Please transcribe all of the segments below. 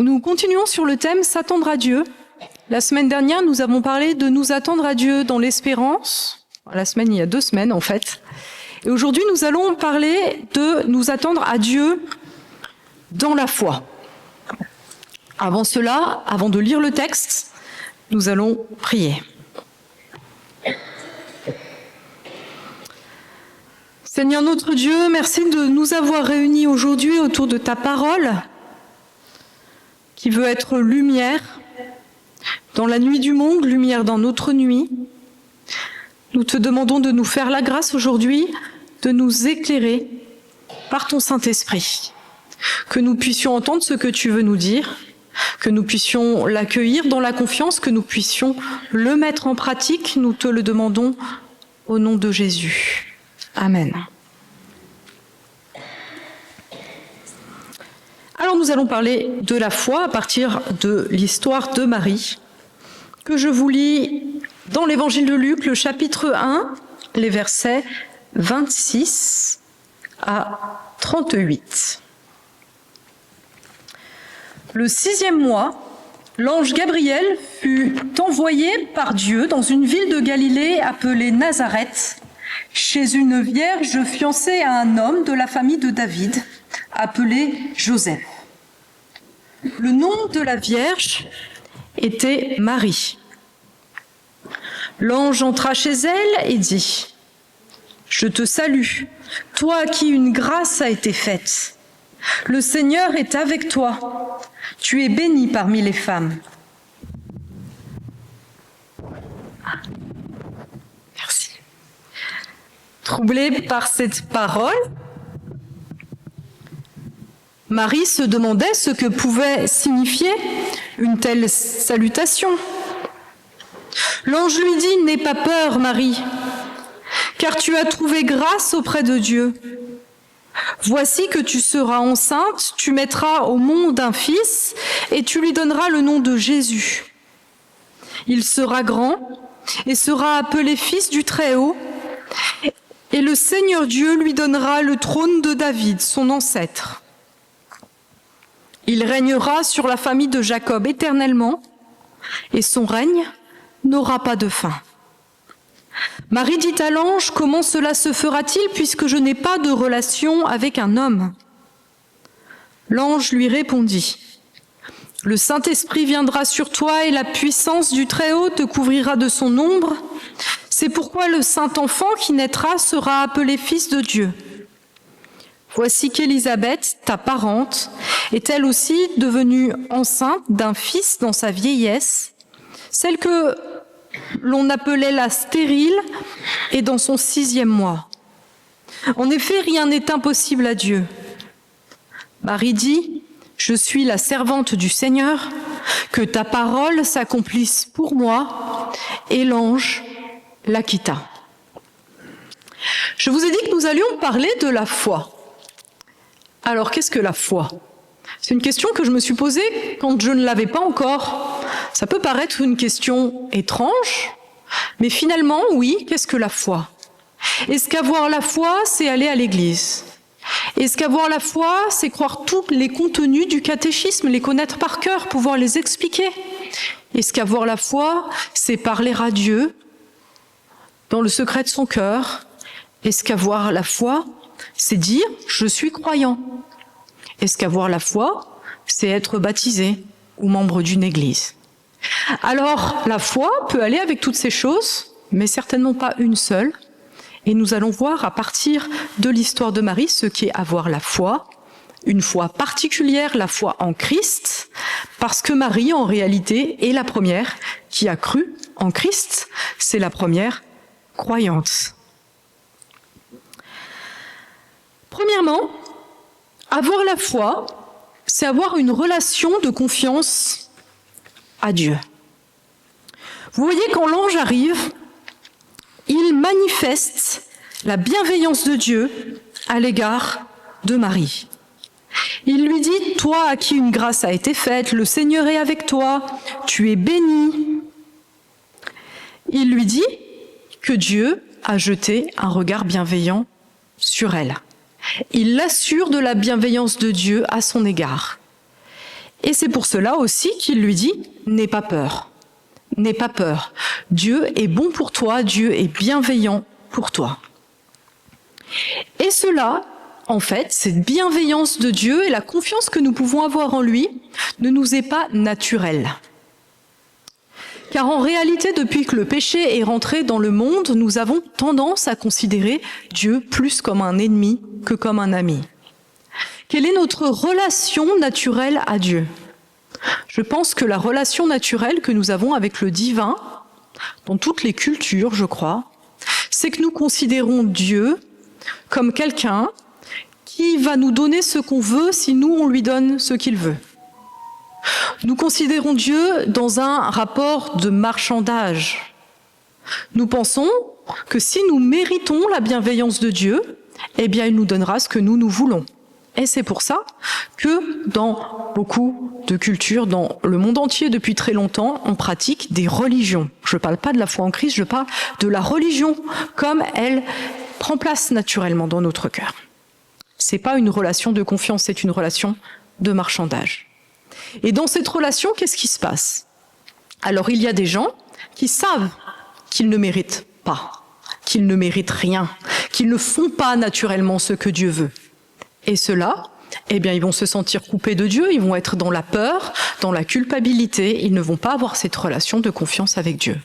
Nous continuons sur le thème « S'attendre à Dieu ». La semaine dernière, nous avons parlé de nous attendre à Dieu dans l'espérance. La semaine, il y a 2 semaines en fait. Et aujourd'hui, nous allons parler de nous attendre à Dieu dans la foi. Avant cela, avant de lire le texte, nous allons prier. Seigneur notre Dieu, merci de nous avoir réunis aujourd'hui autour de ta parole, qui veut être lumière dans la nuit du monde, lumière dans notre nuit. Nous te demandons de nous faire la grâce aujourd'hui, de nous éclairer par ton Saint-Esprit, que nous puissions entendre ce que tu veux nous dire, que nous puissions l'accueillir dans la confiance, que nous puissions le mettre en pratique. Nous te le demandons au nom de Jésus. Amen. Alors nous allons parler de la foi à partir de l'histoire de Marie, que je vous lis dans l'évangile de Luc, le chapitre 1, les versets 26 à 38. Le 6e mois, l'ange Gabriel fut envoyé par Dieu dans une ville de Galilée appelée Nazareth, chez une vierge fiancée à un homme de la famille de David, appelé Joseph. Le nom de la vierge était Marie. L'ange entra chez elle et dit : « Je te salue, toi à qui une grâce a été faite. Le Seigneur est avec toi. Tu es bénie parmi les femmes. » Merci. Troublée par cette parole, Marie se demandait ce que pouvait signifier une telle salutation. L'ange lui dit : « N'aie pas peur, Marie, car tu as trouvé grâce auprès de Dieu. Voici que tu seras enceinte, tu mettras au monde un fils, et tu lui donneras le nom de Jésus. Il sera grand et sera appelé fils du Très-Haut, et le Seigneur Dieu lui donnera le trône de David, son ancêtre. Il régnera sur la famille de Jacob éternellement, et son règne n'aura pas de fin. » Marie dit à l'ange : « Comment cela se fera-t-il puisque je n'ai pas de relation avec un homme ?» L'ange lui répondit : « Le Saint-Esprit viendra sur toi et la puissance du Très-Haut te couvrira de son ombre. C'est pourquoi le Saint-Enfant qui naîtra sera appelé Fils de Dieu. Voici qu'Élisabeth, ta parente, est elle aussi devenue enceinte d'un fils dans sa vieillesse. Celle que l'on appelait la stérile est dans son 6e mois. En effet, rien n'est impossible à Dieu. » Marie dit : « Je suis la servante du Seigneur, que ta parole s'accomplisse pour moi. » Et l'ange la quitta. Je vous ai dit que nous allions parler de la foi. Alors, qu'est-ce que la foi ? C'est une question que je me suis posée quand je ne l'avais pas encore. Ça peut paraître une question étrange, mais finalement, oui, qu'est-ce que la foi ? Est-ce qu'avoir la foi, c'est aller à l'église ? Est-ce qu'avoir la foi, c'est croire tous les contenus du catéchisme, les connaître par cœur, pouvoir les expliquer ? Est-ce qu'avoir la foi, c'est parler à Dieu dans le secret de son cœur ? Est-ce qu'avoir la foi, c'est dire « je suis croyant » ? Est-ce qu'avoir la foi, c'est être baptisé ou membre d'une église ? Alors, la foi peut aller avec toutes ces choses, mais certainement pas une seule. Et nous allons voir à partir de l'histoire de Marie ce qu'est avoir la foi, une foi particulière, la foi en Christ, parce que Marie, en réalité, est la première qui a cru en Christ. C'est la première croyante. Premièrement, avoir la foi, c'est avoir une relation de confiance à Dieu. Vous voyez, quand l'ange arrive, il manifeste la bienveillance de Dieu à l'égard de Marie. Il lui dit : « Toi à qui une grâce a été faite, le Seigneur est avec toi, tu es bénie. » Il lui dit que Dieu a jeté un regard bienveillant sur elle. Il l'assure de la bienveillance de Dieu à son égard. Et c'est pour cela aussi qu'il lui dit « N'aie pas peur, n'aie pas peur. Dieu est bon pour toi, Dieu est bienveillant pour toi. » Et cela, en fait, cette bienveillance de Dieu et la confiance que nous pouvons avoir en lui ne nous est pas naturelle. Car en réalité, depuis que le péché est rentré dans le monde, nous avons tendance à considérer Dieu plus comme un ennemi que comme un ami. Quelle est notre relation naturelle à Dieu ? Je pense que la relation naturelle que nous avons avec le divin, dans toutes les cultures, je crois, c'est que nous considérons Dieu comme quelqu'un qui va nous donner ce qu'on veut si nous, on lui donne ce qu'il veut. Nous considérons Dieu dans un rapport de marchandage. Nous pensons que si nous méritons la bienveillance de Dieu, eh bien, il nous donnera ce que nous voulons. Et c'est pour ça que dans beaucoup de cultures, dans le monde entier depuis très longtemps, on pratique des religions. Je ne parle pas de la foi en Christ, je parle de la religion comme elle prend place naturellement dans notre cœur. C'est pas une relation de confiance, c'est une relation de marchandage. Et dans cette relation, qu'est-ce qui se passe ? Alors, il y a des gens qui savent qu'ils ne méritent pas, qu'ils ne méritent rien, qu'ils ne font pas naturellement ce que Dieu veut. Et ceux-là, eh bien, ils vont se sentir coupés de Dieu, ils vont être dans la peur, dans la culpabilité, ils ne vont pas avoir cette relation de confiance avec Dieu.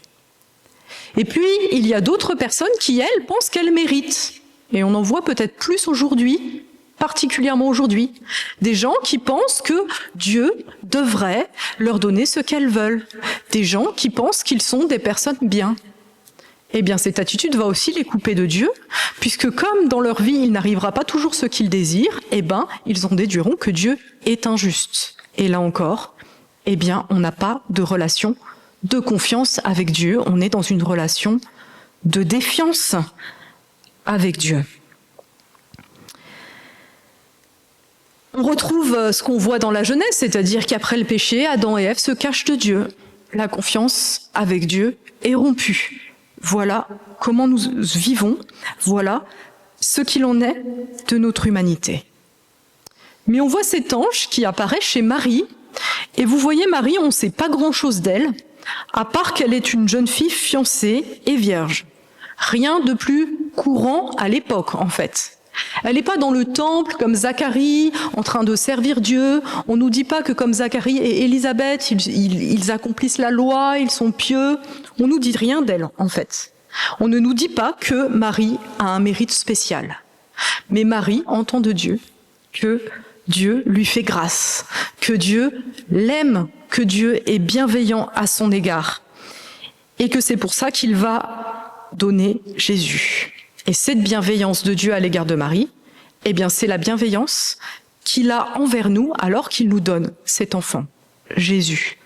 Et puis, il y a d'autres personnes qui, elles, pensent qu'elles méritent. Et on en voit peut-être plus aujourd'hui, particulièrement aujourd'hui, des gens qui pensent que Dieu devrait leur donner ce qu'elles veulent, des gens qui pensent qu'ils sont des personnes bien. Eh bien, cette attitude va aussi les couper de Dieu, puisque comme dans leur vie, il n'arrivera pas toujours ce qu'ils désirent, eh bien, ils en déduiront que Dieu est injuste. Et là encore, eh bien, on n'a pas de relation de confiance avec Dieu, on est dans une relation de défiance avec Dieu. On retrouve ce qu'on voit dans la Genèse, c'est-à-dire qu'après le péché, Adam et Ève se cachent de Dieu. La confiance avec Dieu est rompue. Voilà comment nous vivons, voilà ce qu'il en est de notre humanité. Mais on voit cet ange qui apparaît chez Marie, et vous voyez Marie, on ne sait pas grand-chose d'elle, à part qu'elle est une jeune fille fiancée et vierge. Rien de plus courant à l'époque, en fait. Elle n'est pas dans le temple comme Zacharie, en train de servir Dieu. On ne nous dit pas que comme Zacharie et Élisabeth, ils accomplissent la loi, ils sont pieux. On ne nous dit rien d'elle, en fait. On ne nous dit pas que Marie a un mérite spécial. Mais Marie entend de Dieu que Dieu lui fait grâce, que Dieu l'aime, que Dieu est bienveillant à son égard. Et que c'est pour ça qu'il va donner Jésus. Et cette bienveillance de Dieu à l'égard de Marie, eh bien, c'est la bienveillance qu'il a envers nous alors qu'il nous donne cet enfant, Jésus.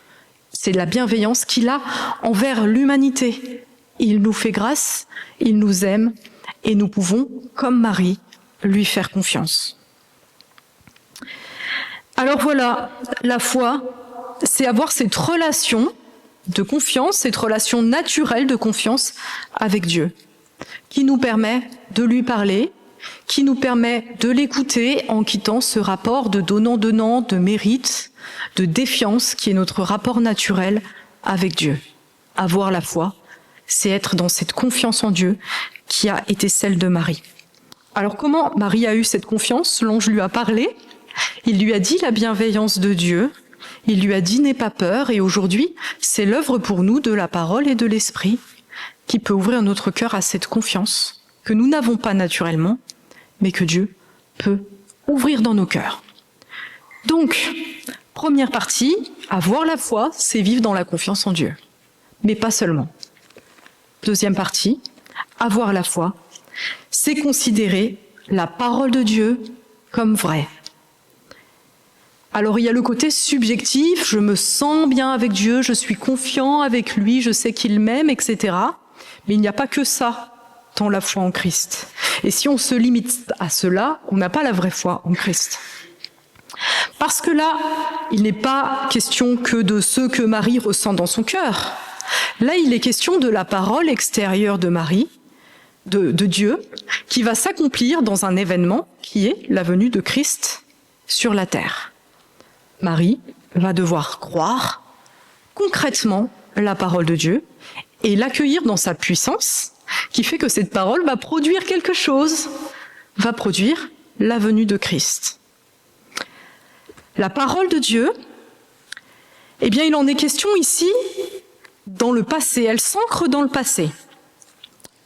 C'est la bienveillance qu'il a envers l'humanité. Il nous fait grâce, il nous aime, et nous pouvons, comme Marie, lui faire confiance. Alors voilà, la foi, c'est avoir cette relation de confiance, cette relation naturelle de confiance avec Dieu, qui nous permet de lui parler, qui nous permet de l'écouter en quittant ce rapport de donnant-donnant, de mérite, de défiance, qui est notre rapport naturel avec Dieu. Avoir la foi, c'est être dans cette confiance en Dieu qui a été celle de Marie. Alors comment Marie a eu cette confiance? L'ange lui a parlé, il lui a dit la bienveillance de Dieu, il lui a dit « n'aie pas peur » et aujourd'hui, c'est l'œuvre pour nous de la parole et de l'esprit qui peut ouvrir notre cœur à cette confiance que nous n'avons pas naturellement, mais que Dieu peut ouvrir dans nos cœurs. Donc, première partie, avoir la foi, c'est vivre dans la confiance en Dieu, mais pas seulement. Deuxième partie, avoir la foi, c'est considérer la parole de Dieu comme vraie. Alors il y a le côté subjectif, je me sens bien avec Dieu, je suis confiant avec lui, je sais qu'il m'aime, etc. Mais il n'y a pas que ça dans la foi en Christ. Et si on se limite à cela, on n'a pas la vraie foi en Christ. Parce que là, il n'est pas question que de ce que Marie ressent dans son cœur. Là, il est question de la parole extérieure de Marie, de Dieu, qui va s'accomplir dans un événement qui est la venue de Christ sur la terre. Marie va devoir croire concrètement la parole de Dieu et l'accueillir dans sa puissance, qui fait que cette parole va produire quelque chose, va produire la venue de Christ. La parole de Dieu, eh bien, il en est question ici dans le passé, elle s'ancre dans le passé.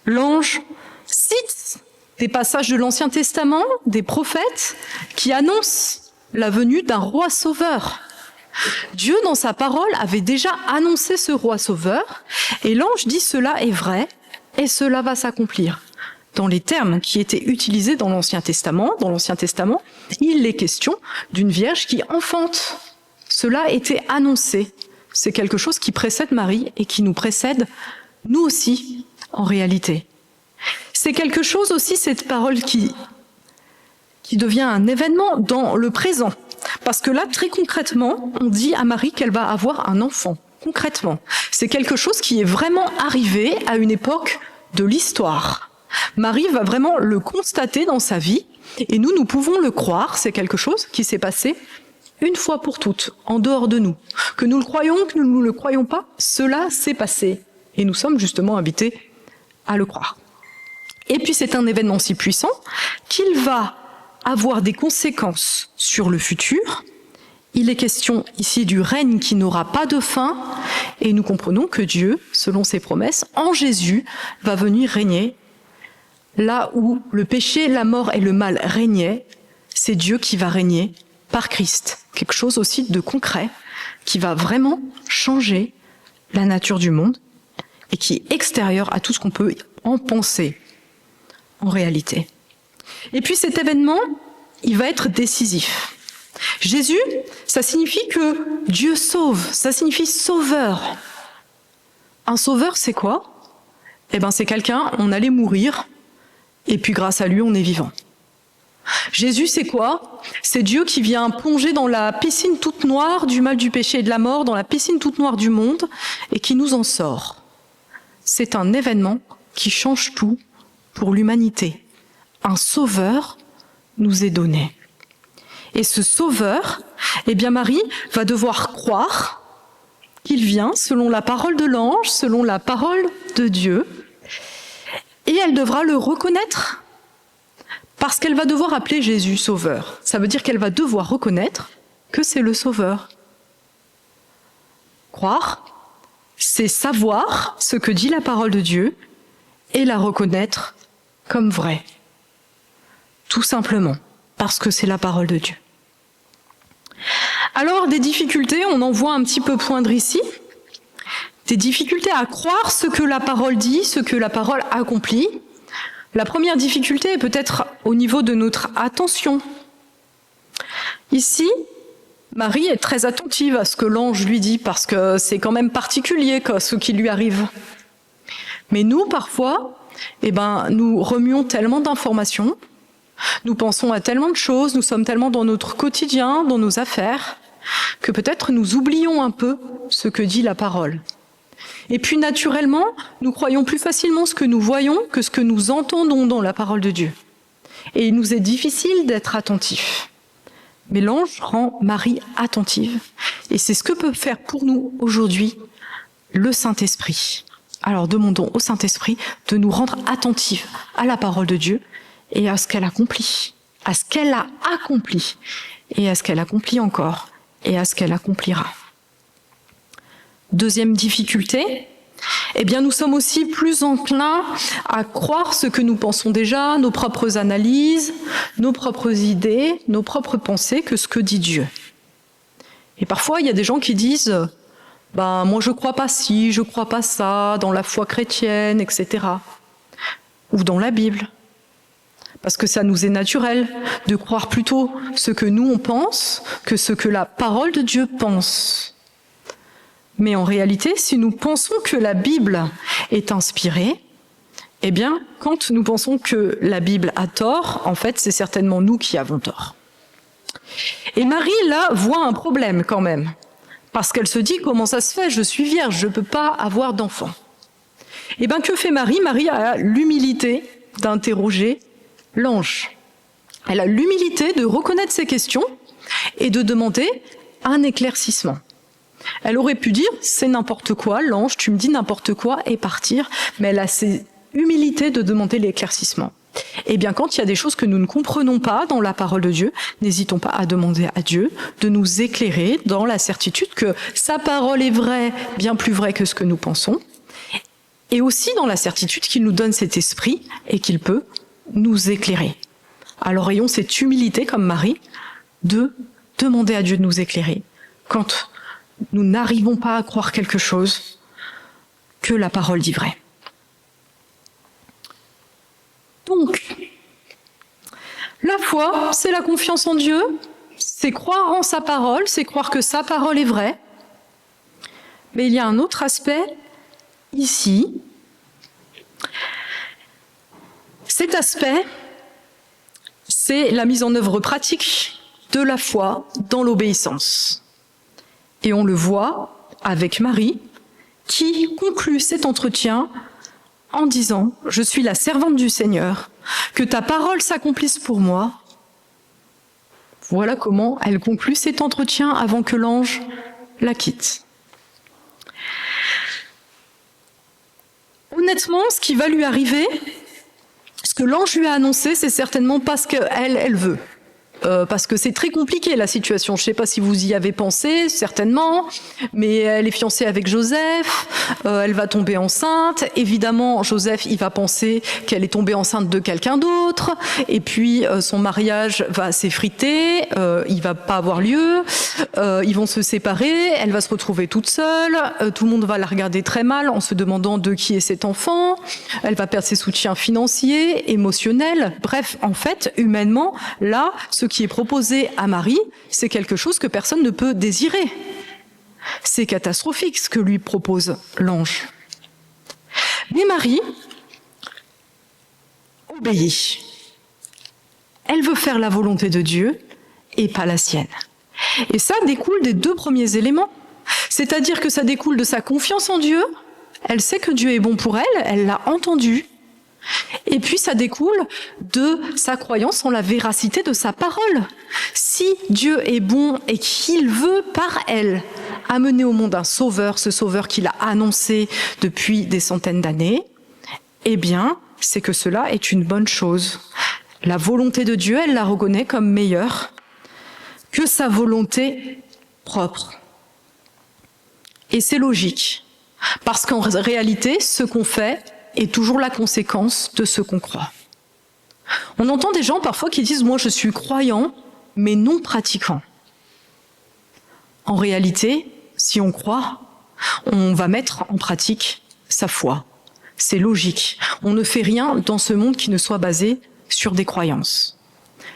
L'ange cite des passages de l'Ancien Testament, des prophètes, qui annoncent la venue d'un roi sauveur. Dieu, dans sa parole, avait déjà annoncé ce roi sauveur, et l'ange dit cela est vrai, et cela va s'accomplir. Dans les termes qui étaient utilisés dans l'Ancien Testament, il est question d'une vierge qui enfante. Cela était annoncé. C'est quelque chose qui précède Marie et qui nous précède, nous aussi, en réalité. C'est quelque chose aussi, cette parole qui devient un événement dans le présent. Parce que là, très concrètement, on dit à Marie qu'elle va avoir un enfant. Concrètement. C'est quelque chose qui est vraiment arrivé à une époque de l'histoire. Marie va vraiment le constater dans sa vie, et nous pouvons le croire, c'est quelque chose qui s'est passé une fois pour toutes, en dehors de nous. Que nous le croyons, que nous ne le croyons pas, cela s'est passé. Et nous sommes justement invités à le croire. Et puis c'est un événement si puissant qu'il va avoir des conséquences sur le futur. Il est question ici du règne qui n'aura pas de fin, et nous comprenons que Dieu, selon ses promesses, en Jésus, va venir régner. Là où le péché, la mort et le mal régnaient, c'est Dieu qui va régner par Christ. Quelque chose aussi de concret qui va vraiment changer la nature du monde et qui est extérieur à tout ce qu'on peut en penser en réalité. Et puis cet événement, il va être décisif. Jésus, ça signifie que Dieu sauve, ça signifie sauveur. Un sauveur, c'est quoi ? Eh bien, c'est quelqu'un, on allait mourir, et puis grâce à lui, on est vivant. Jésus, c'est quoi ? C'est Dieu qui vient plonger dans la piscine toute noire du mal, du péché et de la mort, dans la piscine toute noire du monde, et qui nous en sort. C'est un événement qui change tout pour l'humanité. Un sauveur nous est donné. Et ce sauveur, eh bien Marie va devoir croire qu'il vient selon la parole de l'ange, selon la parole de Dieu, et elle devra le reconnaître parce qu'elle va devoir appeler Jésus sauveur. Ça veut dire qu'elle va devoir reconnaître que c'est le sauveur. Croire, c'est savoir ce que dit la parole de Dieu et la reconnaître comme vraie. Tout simplement, parce que c'est la parole de Dieu. Alors, des difficultés, on en voit un petit peu poindre ici. Des difficultés à croire ce que la parole dit, ce que la parole accomplit. La première difficulté est peut-être au niveau de notre attention. Ici, Marie est très attentive à ce que l'ange lui dit, parce que c'est quand même particulier ce qui lui arrive. Mais nous, parfois, nous remuons tellement d'informations, nous pensons à tellement de choses, nous sommes tellement dans notre quotidien, dans nos affaires, que peut-être nous oublions un peu ce que dit la parole. Et puis naturellement, nous croyons plus facilement ce que nous voyons que ce que nous entendons dans la parole de Dieu. Et il nous est difficile d'être attentifs. Mais l'ange rend Marie attentive. Et c'est ce que peut faire pour nous aujourd'hui le Saint-Esprit. Alors demandons au Saint-Esprit de nous rendre attentifs à la parole de Dieu et à ce qu'elle accomplit, à ce qu'elle a accompli, et à ce qu'elle accomplit encore, et à ce qu'elle accomplira. Deuxième difficulté, nous sommes aussi plus enclins à croire ce que nous pensons déjà, nos propres analyses, nos propres idées, nos propres pensées, que ce que dit Dieu. Et parfois, il y a des gens qui disent « moi je crois pas ci, je crois pas ça, dans la foi chrétienne, etc. » Ou dans la Bible. Parce que ça nous est naturel de croire plutôt ce que nous on pense que ce que la parole de Dieu pense. Mais en réalité, si nous pensons que la Bible est inspirée, quand nous pensons que la Bible a tort, en fait, c'est certainement nous qui avons tort. Et Marie, là, voit un problème quand même. Parce qu'elle se dit, comment ça se fait ? Je suis vierge, je ne peux pas avoir d'enfant. Que fait Marie ? Marie a l'humilité d'interroger l'ange. Elle a l'humilité de reconnaître ses questions et de demander « un éclaircissement. Elle aurait pu dire, c'est n'importe quoi, l'ange, tu me dis n'importe quoi, et partir, mais elle a cette humilité de demander l'éclaircissement. Eh bien, quand il y a des choses que nous ne comprenons pas dans la parole de Dieu, n'hésitons pas à demander à Dieu de nous éclairer dans la certitude que sa parole est vraie, bien plus vraie que ce que nous pensons, et aussi dans la certitude qu'il nous donne cet esprit et qu'il peut nous éclairer. Alors ayons cette humilité, comme Marie, de demander à Dieu de nous éclairer quand nous n'arrivons pas à croire quelque chose que la parole dit vrai. Donc, la foi, c'est la confiance en Dieu, c'est croire en sa parole, c'est croire que sa parole est vraie. Mais il y a un autre aspect ici. Cet aspect, c'est la mise en œuvre pratique de la foi dans l'obéissance. Et on le voit avec Marie, qui conclut cet entretien en disant « Je suis la servante du Seigneur, que ta parole s'accomplisse pour moi ». Voilà comment elle conclut cet entretien avant que l'ange la quitte. Honnêtement, ce qui va lui arriver, ce que l'ange lui a annoncé, c'est certainement pas ce qu'elle veut. Parce que c'est très compliqué la situation. Je ne sais pas si vous y avez pensé, certainement, mais elle est fiancée avec Joseph, elle va tomber enceinte. Évidemment, Joseph, il va penser qu'elle est tombée enceinte de quelqu'un d'autre, et puis son mariage va s'effriter, il va pas avoir lieu, ils vont se séparer, elle va se retrouver toute seule, tout le monde va la regarder très mal en se demandant de qui est cet enfant, elle va perdre ses soutiens financiers, émotionnels, bref, en fait, humainement, là, ce qui est proposé à Marie, c'est quelque chose que personne ne peut désirer. C'est catastrophique ce que lui propose l'ange. Mais Marie obéit. Elle veut faire la volonté de Dieu et pas la sienne. Et ça découle des deux premiers éléments. C'est-à-dire que ça découle de sa confiance en Dieu. Elle sait que Dieu est bon pour elle, elle l'a entendu. Et puis ça découle de sa croyance en la véracité de sa parole. Si Dieu est bon et qu'il veut par elle amener au monde un sauveur, ce sauveur qu'il a annoncé depuis des centaines d'années, eh bien, c'est que cela est une bonne chose. La volonté de Dieu, elle la reconnaît comme meilleure que sa volonté propre. Et c'est logique, parce qu'en réalité, ce qu'on fait est toujours la conséquence de ce qu'on croit. On entend des gens parfois qui disent « moi je suis croyant, mais non pratiquant ». En réalité, si on croit, on va mettre en pratique sa foi. C'est logique. On ne fait rien dans ce monde qui ne soit basé sur des croyances.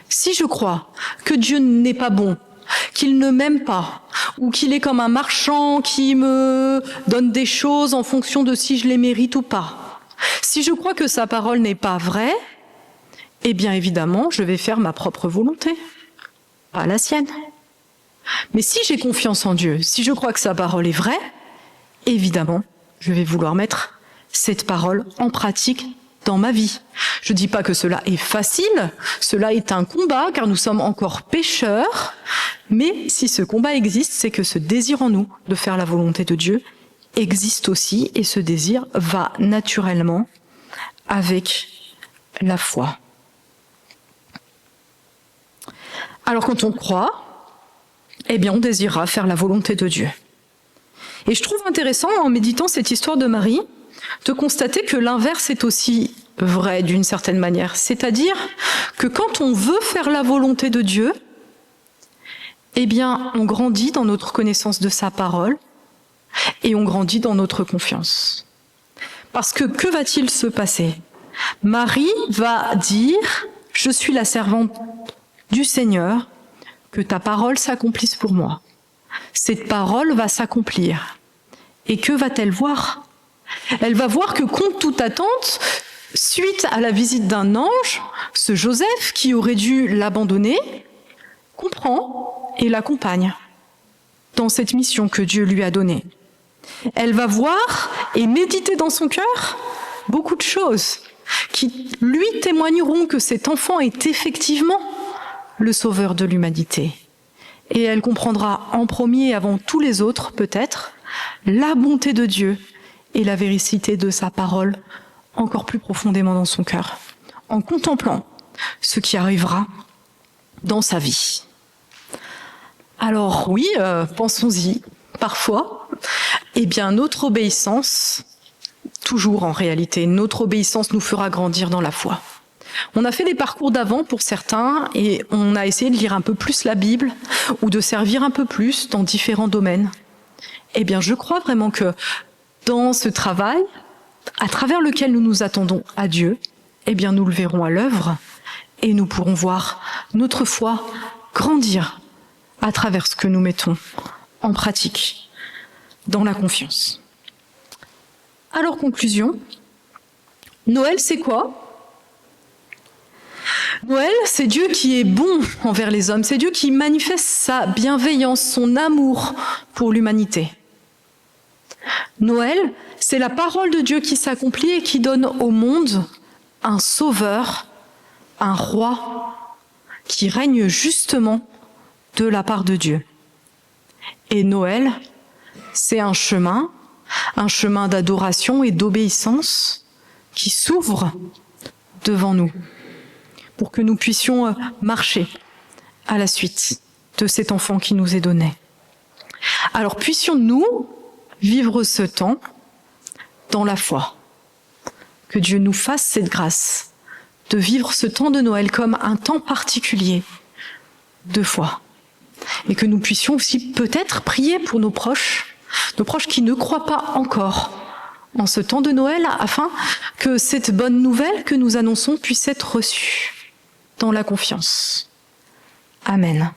Si je crois que Dieu n'est pas bon, qu'il ne m'aime pas, ou qu'il est comme un marchand qui me donne des choses en fonction de si je les mérite ou pas, si je crois que sa parole n'est pas vraie, eh bien évidemment, je vais faire ma propre volonté, pas la sienne. Mais si j'ai confiance en Dieu, si je crois que sa parole est vraie, évidemment, je vais vouloir mettre cette parole en pratique dans ma vie. Je ne dis pas que cela est facile, cela est un combat, car nous sommes encore pécheurs, mais si ce combat existe, c'est que ce désir en nous de faire la volonté de Dieu existe aussi, et ce désir va naturellement avec la foi. Alors quand on croit, eh bien on désirera faire la volonté de Dieu. Et je trouve intéressant, en méditant cette histoire de Marie, de constater que l'inverse est aussi vrai d'une certaine manière. C'est-à-dire que quand on veut faire la volonté de Dieu, eh bien on grandit dans notre connaissance de sa parole, et on grandit dans notre confiance. Parce que va-t-il se passer? Marie va dire « Je suis la servante du Seigneur, que ta parole s'accomplisse pour moi. » Cette parole va s'accomplir. Et que va-t-elle voir? Elle va voir que, contre toute attente, suite à la visite d'un ange, ce Joseph, qui aurait dû l'abandonner, comprend et l'accompagne dans cette mission que Dieu lui a donnée. Elle va voir et méditer dans son cœur beaucoup de choses qui lui témoigneront que cet enfant est effectivement le sauveur de l'humanité. et elle comprendra en premier avant tous les autres, peut-être, la bonté de Dieu et la véracité de sa parole encore plus profondément dans son cœur, en contemplant ce qui arrivera dans sa vie. Alors oui, pensons-y, parfois, eh bien notre obéissance, toujours en réalité, notre obéissance nous fera grandir dans la foi. On a fait des parcours d'avant pour certains et on a essayé de lire un peu plus la Bible ou de servir un peu plus dans différents domaines. Eh bien, je crois vraiment que dans ce travail, à travers lequel nous nous attendons à Dieu, eh bien, nous le verrons à l'œuvre et nous pourrons voir notre foi grandir à travers ce que nous mettons en pratique, dans la confiance. Alors, conclusion, Noël, c'est quoi ? Noël, c'est Dieu qui est bon envers les hommes, c'est Dieu qui manifeste sa bienveillance, son amour pour l'humanité. Noël, c'est la parole de Dieu qui s'accomplit et qui donne au monde un sauveur, un roi qui règne justement de la part de Dieu. Et Noël, c'est un chemin d'adoration et d'obéissance qui s'ouvre devant nous pour que nous puissions marcher à la suite de cet enfant qui nous est donné. Alors puissions-nous vivre ce temps dans la foi. Que Dieu nous fasse cette grâce de vivre ce temps de Noël comme un temps particulier de foi. Et que nous puissions aussi peut-être prier pour nos proches qui ne croient pas encore en ce temps de Noël, afin que cette bonne nouvelle que nous annonçons puisse être reçue dans la confiance. Amen.